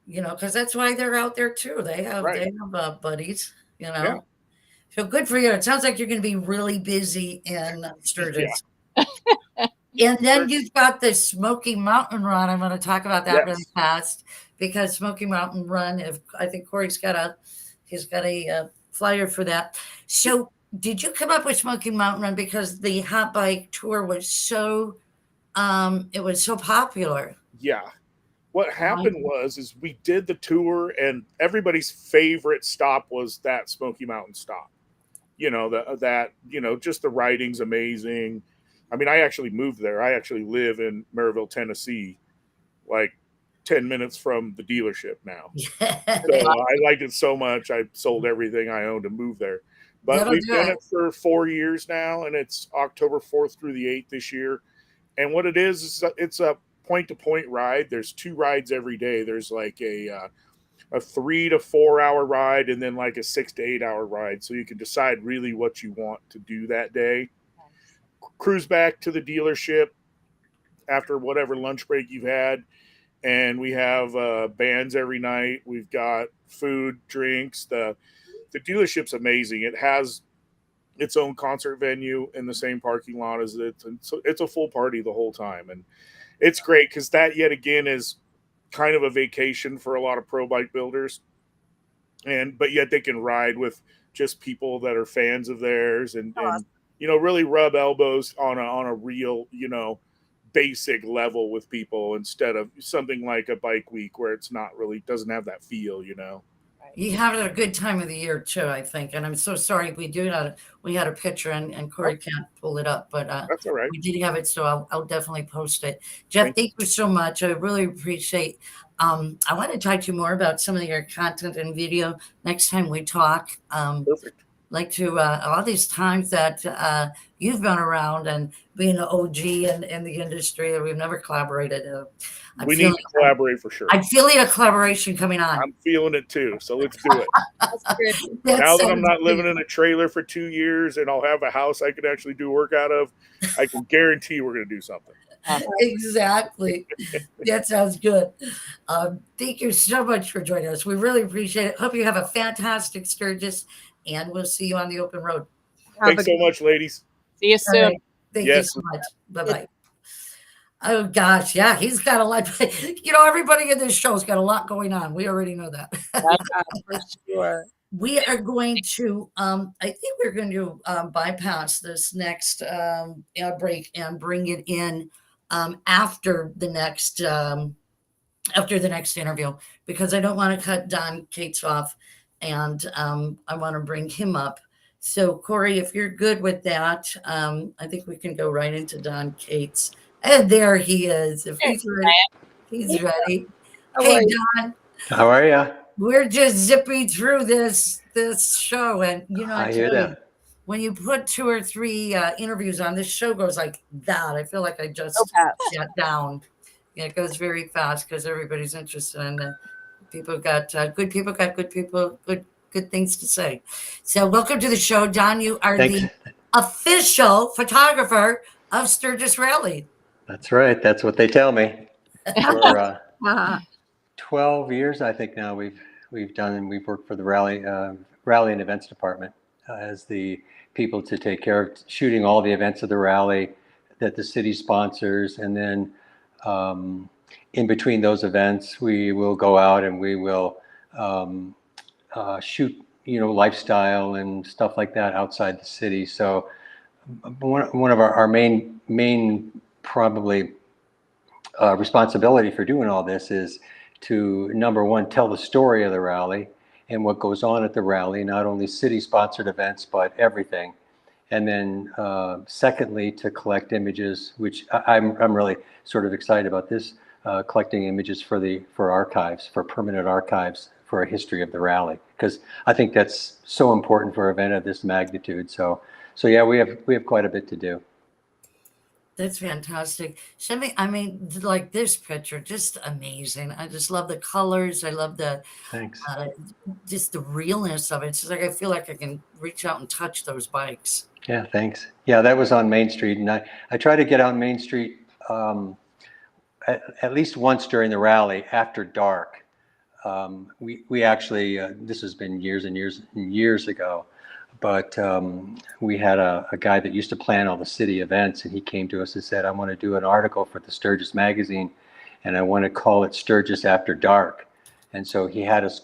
B: You know, because that's why they're out there too. They have buddies. You know,
G: Yeah.
B: So good for you. It sounds like you're going to be really busy in Sturgis. And then you've got the Smoky Mountain Run. I'm going to talk about that really fast, because Smoky Mountain Run, I think Corey's got a flyer for that. So did you come up with Smoky Mountain Run because the hot bike tour was so popular?
G: Yeah. What happened was we did the tour, and everybody's favorite stop was that Smoky Mountain stop. You know, that you know, just the riding's amazing. I mean, I actually moved there. I actually live in Maryville, Tennessee, like 10 minutes from the dealership now. So I liked it so much, I sold everything I owned and moved there. But we've done it for 4 years now, and it's October 4th through the 8th this year. And what it is it's a point-to-point ride. There's 2 rides every day. There's like a 3 to 4 hour ride, and then like a 6 to 8 hour ride. So you can decide really what you want to do that day. Cruise back to the dealership after whatever lunch break you've had, and we have bands every night. We've got food, drinks. The dealership's amazing. It has its own concert venue in the same parking lot as it, and so it's a full party the whole time. And it's great because that, yet again, is kind of a vacation for a lot of pro bike builders, but yet they can ride with just people that are fans of theirs, and you know, really rub elbows on a real, you know, basic level with people, instead of something like a bike week where it's not really, doesn't have that feel, you know.
B: You have it a good time of the year too, I think. And I'm so sorry we had a picture, and Corey can't pull it up, but
G: that's all right.
B: We did have it, so I'll definitely post it. Jeff, thank you so much. I really appreciate. I want to talk to you more about some of your content and video next time we talk.
G: Perfect.
B: like to all these times that you've been around and being an OG in the industry, and we've never collaborated.
G: We need to collaborate for sure.
B: I'm feeling a collaboration coming on.
G: I'm feeling it too. So let's do it.
B: Now
G: that I'm not living in a trailer for 2 years and I'll have a house I can actually do work out of, I can guarantee we're going to do something.
B: Exactly. That sounds good. Thank you so much for joining us. We really appreciate it. Hope you have a fantastic Sturgis, and we'll see you on the open road.
G: Thanks so much, ladies.
E: See you soon.
B: Right. Thank you so much. Bye-bye. Oh, gosh. Yeah, he's got a lot. Everybody in this show's got a lot going on. We already know that.
C: For sure.
B: We are going to, I think we're going to bypass this next break and bring it in after the next interview, because I don't want to cut Don Cates off, and I want to bring him up. So, Corey, if you're good with that, I think we can go right into Don Cates. And there he is. If he's ready, he's ready. Hey, Don.
H: How are you?
B: We're just zipping through this show, and
H: I hear that.
B: When you put 2 or 3 interviews on, this show goes like that. I feel like I just sat down. Yeah, it goes very fast because everybody's interested in it. People got good things to say. So, welcome to the show, Don. You are the official photographer of Sturgis Rally.
H: That's right. That's what they tell me. For 12 years, I think now we've done, and we've worked for the rally and events department as the people to take care of shooting all the events of the rally that the city sponsors, and then in between those events, we will go out and we will shoot, lifestyle and stuff like that outside the city. So one of our main probably responsibility for doing all this is to, number one, tell the story of the rally and what goes on at the rally, not only city-sponsored events, but everything. And then secondly, to collect images, which I'm really sort of excited about this, collecting images for archives, for permanent archives, for a history of the rally, because I think that's so important for an event of this magnitude. So yeah, we have quite a bit to do.
B: That's fantastic. Send me, like this picture, just amazing. I just love the colors. I love just the realness of it. It's just like I feel like I can reach out and touch those bikes.
H: Yeah, thanks. Yeah, that was on Main Street, and I try to get on Main Street at least once during the rally after dark. We actually, this has been years and years and years ago, but we had a guy that used to plan all the city events, and he came to us and said, I want to do an article for the Sturgis magazine, and I want to call it Sturgis After Dark. And so he had us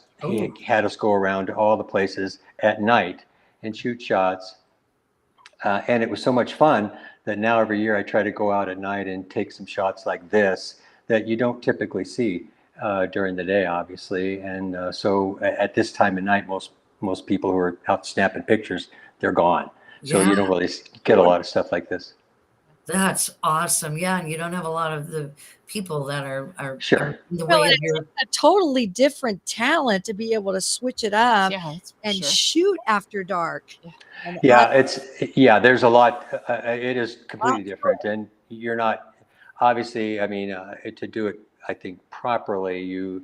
H: go around to all the places at night and shoot shots. And it was so much fun that now every year I try to go out at night and take some shots like this that you don't typically see during the day, obviously. And so at this time of night, most people who are out snapping pictures, they're gone. So you don't really get a lot of stuff like this.
B: That's awesome. Yeah, and you don't have a lot of the people that are
H: sure.
B: In the way of
C: it's a totally different talent to be able to switch it up and shoot after dark.
H: Yeah, there's a lot. It is completely different, and you're not obviously. To do it, I think properly, you're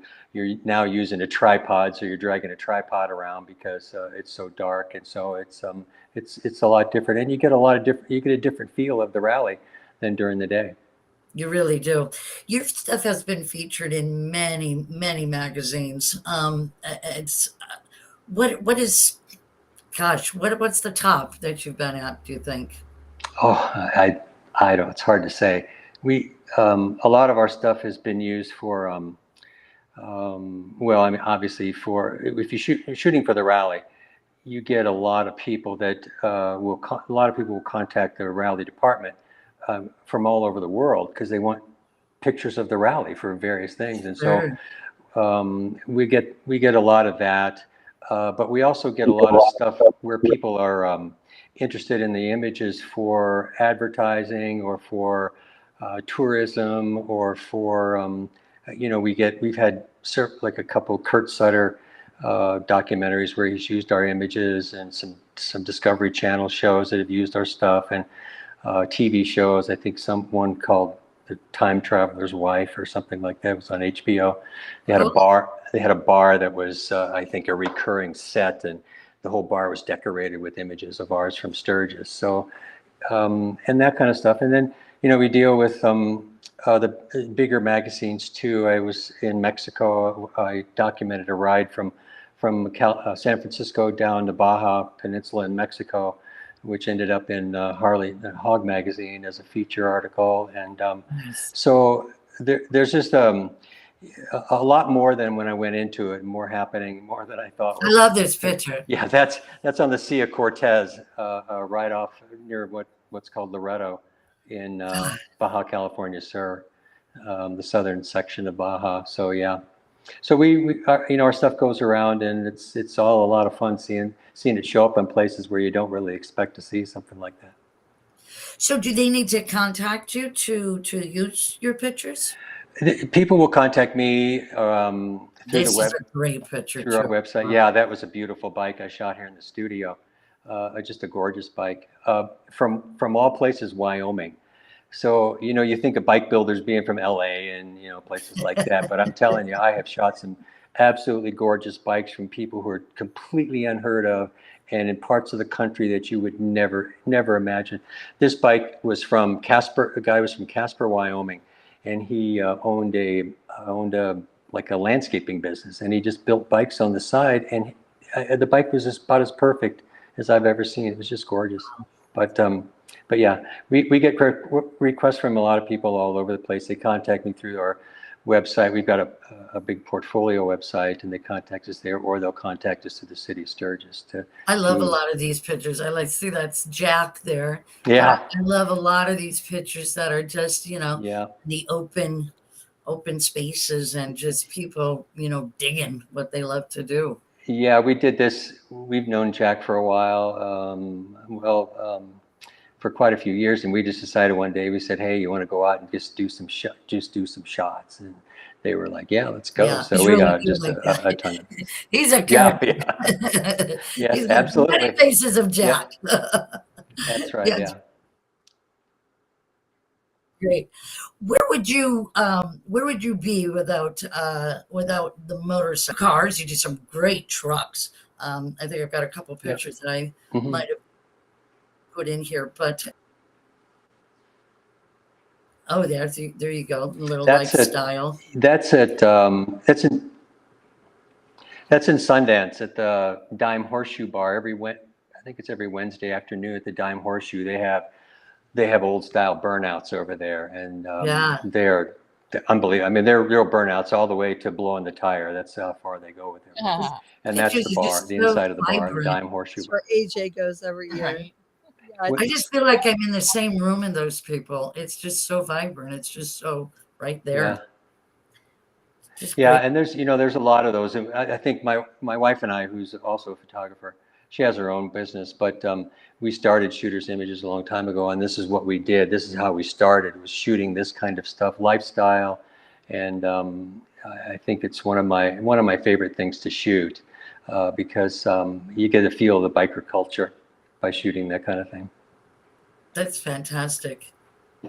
H: now using a tripod, so you're dragging a tripod around because it's so dark, and so it's a lot different, and you get a different feel of the rally than during the day.
B: You really do. Your stuff has been featured in many, many magazines. It's what's the top that you've been at, do you think?
H: Oh, I don't. It's hard to say. We a lot of our stuff has been used for obviously if you're shooting for the rally, you get a lot of people that will contact the rally department from all over the world because they want pictures of the rally for various things, and so we get a lot of that, but we also get a lot of stuff where people are interested in the images for advertising or for tourism or for we've had like a couple Kurt Sutter documentaries where he's used our images, and some some Discovery Channel shows that have used our stuff, and TV shows. I think one called The Time Traveler's Wife or something like that was on HBO. They had a bar. They had a bar that was, I think, a recurring set, and the whole bar was decorated with images of ours from Sturgis. So, and that kind of stuff. And then, we deal with the bigger magazines too. I was in Mexico. I documented a ride from San Francisco down to Baja Peninsula in Mexico, which ended up in Hog magazine as a feature article. And so there's just a lot more than when I went into it, more happening, more than I thought.
B: I love this picture.
H: Yeah, that's on the Sea of Cortez, right off near what's called Loreto in Baja California Sur, the southern section of Baja. So yeah, so we our stuff goes around, and it's all a lot of fun seeing it show up in places where you don't really expect to see something like that.
B: So do they need to contact you to use your pictures?
H: People will contact me through
B: This is a great picture
H: through our website. Yeah, that was a beautiful bike I shot here in the studio. Just a gorgeous bike from all places, Wyoming. So, you think of bike builders being from LA and, places like that. But I'm telling you, I have shot some absolutely gorgeous bikes from people who are completely unheard of and in parts of the country that you would never imagine. This bike was from Casper. A guy was from Casper, Wyoming, and he owned a landscaping business, and he just built bikes on the side. And the bike was just about as perfect as I've ever seen. It was just gorgeous. But yeah, we get requests from a lot of people all over the place. They contact me through our website. We've got a big portfolio website, and they contact us there, or they'll contact us through the city of Sturgis.
B: I love a lot of these pictures. I like to see that's Jack there.
H: Yeah.
B: I love a lot of these pictures that are just, the open spaces and just people, digging what they love to do.
H: Yeah, we did this. We've known Jack for a while. For quite a few years, and we just decided one day, we said, hey, you want to go out and just do some shots? And they were like, yeah, let's go. Yeah, so we really got just a ton of
B: he's a
H: good yeah. Yes, he's absolutely
B: many faces of Jack.
H: Yep. That's right. Yeah.
B: Great. Where would you be without the motorcycle cars? You do some great trucks. I think I've got a couple pictures that I might have put in here, but there you go, a little lifestyle.
H: That's in Sundance at the Dime Horseshoe Bar. I think it's every Wednesday afternoon at the Dime Horseshoe. They have old style burnouts over there, and they're unbelievable. I mean, they're real burnouts all the way to blowing the tire. That's how far they go with them. And that's the bar, the inside of the bar, the Dime Horseshoe Bar.
C: Where AJ goes every year.
B: Right. I just feel like I'm in the same room in those people. It's just so vibrant. It's just so right there.
H: Yeah, and there's a lot of those. And I think my wife and I, who's also a photographer, she has her own business, but we started Shooter's Images a long time ago, and this is what we did. This is how we started, was shooting this kind of stuff, lifestyle, and I think it's one of my favorite things to shoot because you get a feel of the biker culture by shooting that kind of thing.
B: That's fantastic.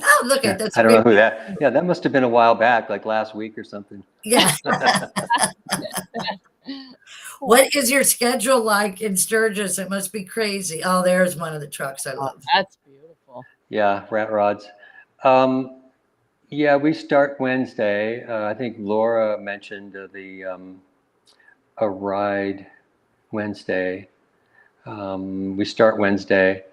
B: Oh, look at that.
H: I don't know who that. Yeah, that must have been a while back, like last week or something.
B: Yeah. What is your schedule like in Sturgis? It must be crazy. Oh, there's one of the trucks I love.
E: That's beautiful.
H: Yeah, rat rods. Yeah, we start Wednesday. I think Laura mentioned a ride Wednesday. We start Wednesday,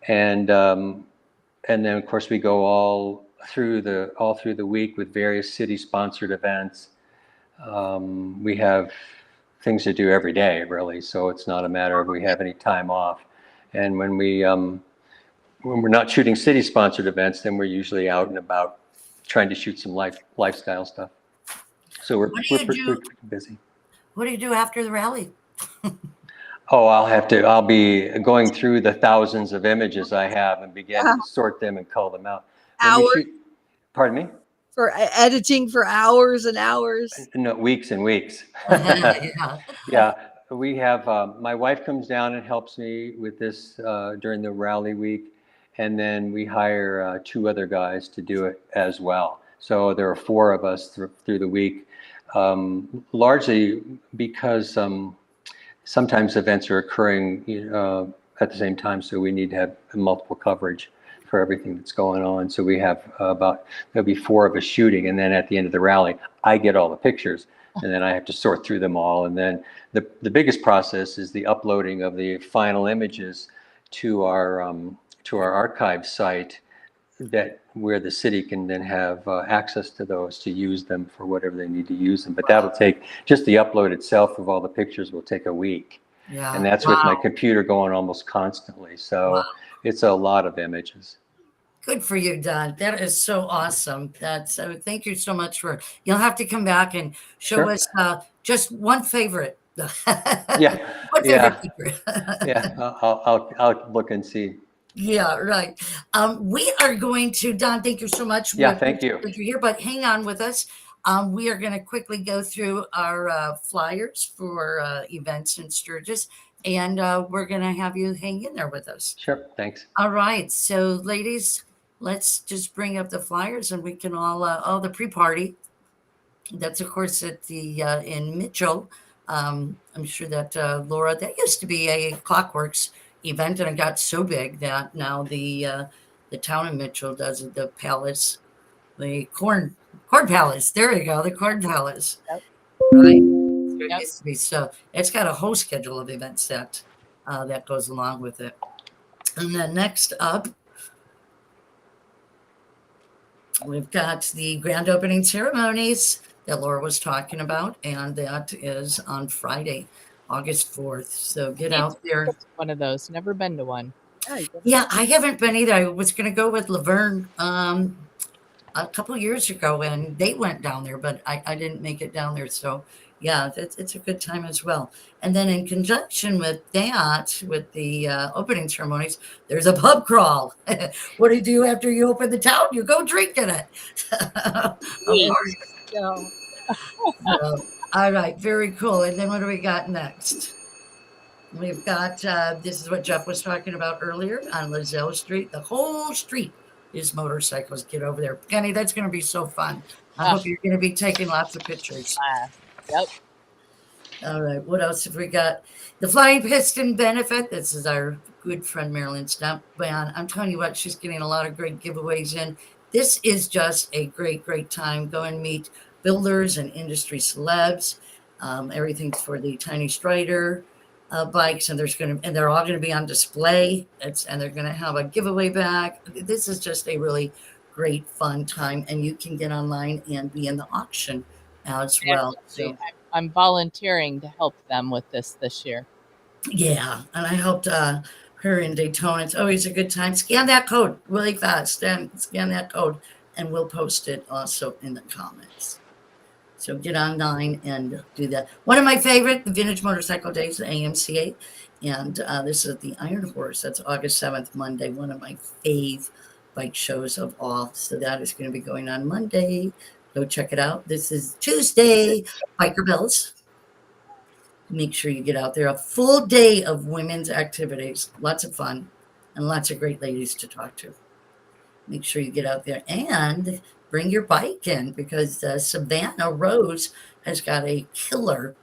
H: and then of course we go all through the week with various city-sponsored events. We have things to do every day, really. So it's not a matter of we have any time off. And when we're not shooting city-sponsored events, then we're usually out and about trying to shoot some lifestyle stuff. So we're pretty busy.
B: What do you do after the rally?
H: Oh, I'll be going through the thousands of images I have and begin to sort them and cull them out.
C: Hours?
H: Pardon me?
C: For editing for hours and hours.
H: No, weeks and weeks.
B: Yeah.
H: Yeah. we have my wife comes down and helps me with this during the rally week, and then we hire 2 other guys to do it as well. So there are 4 of us through the week, largely because sometimes events are occurring at the same time, so we need to have multiple coverage for everything that's going on. So we have there'll be 4 of us shooting, and then at the end of the rally, I get all the pictures, and then I have to sort through them all. And then the biggest process is the uploading of the final images to our archive site, where the city can then have access to those to use them for whatever they need to use them. But that'll take, just the upload itself of all the pictures will take a week.
B: Yeah.
H: And that's with my computer going almost constantly. So it's a lot of images.
B: Good for you, Don. That is so awesome. Thank you so much you'll have to come back and show us just one favorite.
H: Yeah.
B: One favorite picture.
H: Yeah. I'll look and see.
B: Yeah, right. We are going to, Don, thank you so much.
H: Yeah, thank you.
B: That you're here, but hang on with us. We are going to quickly go through our flyers for events in Sturgis, and we're going to have you hang in there with us.
H: Sure, thanks.
B: All right. So, ladies, let's just bring up the flyers, and we can all the pre-party. That's, of course, at the in Mitchell. I'm sure that Laura, that used to be a Clockworks event, and it got so big that now the town of Mitchell does the palace, the corn palace. There we go, the corn palace. Yep. Right. Yep. So it's got a whole schedule of events that goes along with it. And then next up, we've got the grand opening ceremonies that Laura was talking about, and that is on Friday, August 4th. So get out there.
E: One of those. Never been to one.
B: Yeah, I haven't been either. I was going to go with Laverne a couple of years ago, and they went down there, but I didn't make it down there. So yeah, it's a good time as well. And then in conjunction with that, with the opening ceremonies, there's a pub crawl. What do you do after you open the town? You go drink in it. All right, very cool. And then what do we got next? We've got, this is what Jeff was talking about earlier on Lozelle Street. The whole street is motorcycles. Get over there. Penny, that's going to be so fun. I hope you're going to be taking lots of pictures.
E: Yep.
B: All right, what else have we got? The Flying Piston Benefit. This is our good friend Marilyn Stump. Man, I'm telling you what, she's getting a lot of great giveaways in. This is just a great, great time. Go and meet builders and industry celebs. Everything's for the Tiny Strider bikes, and they're all going to be on display. And they're going to have a giveaway bag. This is just a really great, fun time, and you can get online and be in the auction as well. So
E: I'm volunteering to help them with this year.
B: Yeah, and I helped her in Daytona. It's always a good time. Scan that code really fast, and scan that code, and we'll post it also in the comments. So get online and do that. One of my favorite, the Vintage Motorcycle Days, the AMCA, and this is the Iron Horse. That's August 7th, Monday. One of my fave bike shows of all. So that is going to be going on Monday. Go check it out. This is Tuesday, Biker Bells. Make sure you get out there. A full day of women's activities. Lots of fun and lots of great ladies to talk to. Make sure you get out there and bring your bike in, because Savannah Rose has got a killer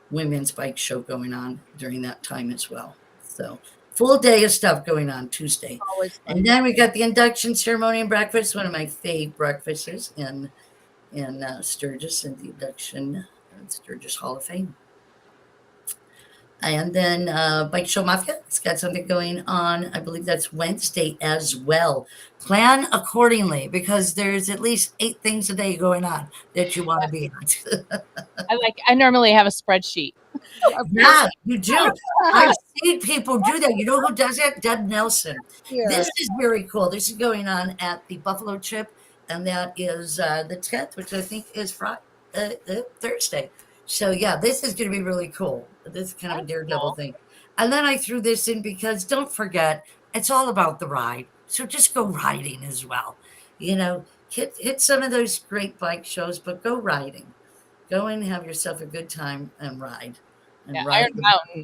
B: women's bike show going on during that time as well. So full day of stuff going on Tuesday. And then we got the induction ceremony and breakfast, one of my fave breakfasts in Sturgis, and the induction Sturgis Hall of Fame. And then Bike Show Mafia, it's got something going on. I believe that's Wednesday as well. Plan accordingly, because there's at least 8 things a day going on that you want to be on.
E: I normally have a spreadsheet.
B: Yeah, you do. I've seen people do that. You know who does that? Doug Nelson. Yeah. This is very cool. This is going on at the Buffalo Chip, and that is the 10th, which I think is Thursday. So yeah, this is going to be really cool. This is kind of a daredevil thing. And then I threw this in because don't forget, it's all about the ride. So just go riding as well. You know, hit some of those great bike shows, but go riding. Go and have yourself a good time and ride. and
E: Yeah,
B: ride.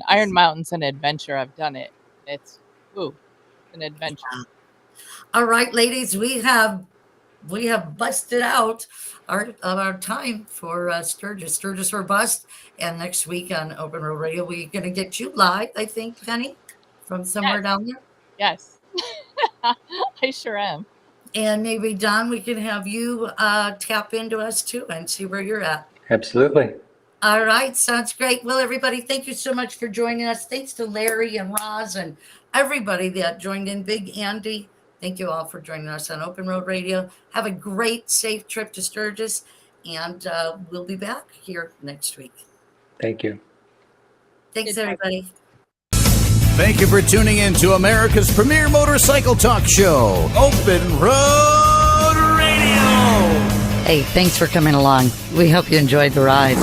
E: Iron Mountain's an adventure. I've done it. It's an adventure.
B: All right, ladies, we have busted out our time for Sturgis or Bust. And next week on Open Road Radio, we're going to get you live, I think, Penny, from somewhere down there.
E: Yes, I sure am.
B: And maybe, Don, we can have you tap into us too and see where you're at.
H: Absolutely.
B: All right, sounds great. Well, everybody, thank you so much for joining us. Thanks to Larry and Roz and everybody that joined in. Big Andy, thank you all for joining us on Open Road Radio. Have a great, safe trip to Sturgis, and we'll be back here next week.
H: Thank you.
B: Thanks, everybody.
A: Thank you for tuning in to America's premier motorcycle talk show, Open Road Radio.
B: Hey, thanks for coming along. We hope you enjoyed the ride.